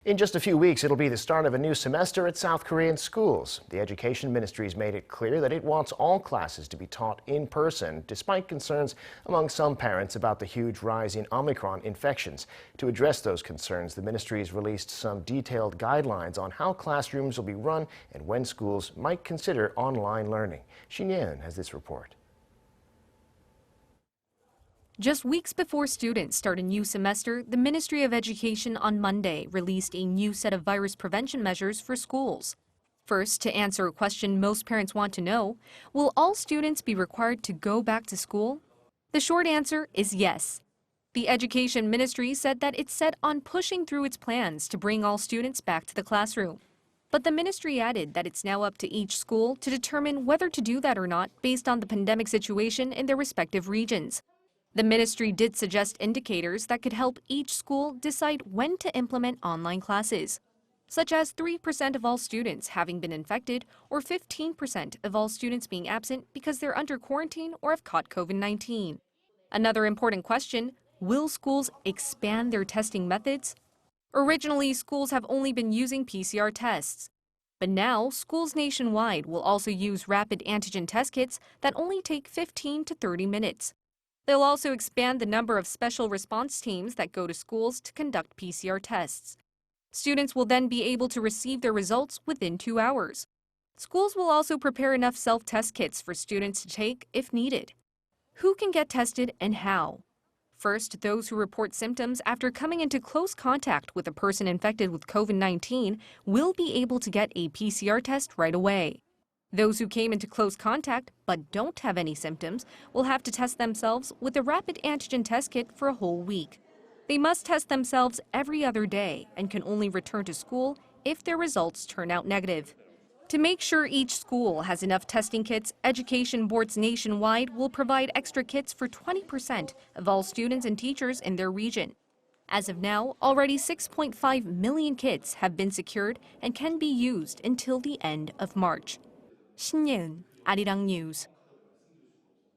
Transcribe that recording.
In just a few weeks, it'll be the start of a new semester at South Korean schools. The Education Ministry's made it clear that it wants all classes to be taught in person, despite concerns among some parents about the huge rise in Omicron infections. To address those concerns, the ministry's released some detailed guidelines on how classrooms will be run and when schools might consider online learning. Shin Ye-eun has this report. Just weeks before students start a new semester, the Ministry of Education on Monday released a new set of virus prevention measures for schools. First, to answer a question most parents want to know, will all students be required to go back to school? The short answer is yes. The Education Ministry said that it's set on pushing through its plans to bring all students back to the classroom. But the ministry added that it's now up to each school to determine whether to do that or not based on the pandemic situation in their respective regions. The ministry did suggest indicators that could help each school decide when to implement online classes, such as 3% of all students having been infected or 15% of all students being absent because they're under quarantine or have caught COVID-19. Another important question, will schools expand their testing methods? Originally, schools have only been using PCR tests. But now, schools nationwide will also use rapid antigen test kits that only take 15 to 30 minutes. They'll also expand the number of special response teams that go to schools to conduct PCR tests. Students will then be able to receive their results within 2 hours. Schools will also prepare enough self-test kits for students to take if needed. Who can get tested and how? First, those who report symptoms after coming into close contact with a person infected with COVID-19 will be able to get a PCR test right away. Those who came into close contact but don't have any symptoms will have to test themselves with a rapid antigen test kit for a whole week. They must test themselves every other day and can only return to school if their results turn out negative. To make sure each school has enough testing kits, education boards nationwide will provide extra kits for 20% of all students and teachers in their region. As of now, already 6.5 million kits have been secured and can be used until the end of March. Shin Ye-eun, Arirang News.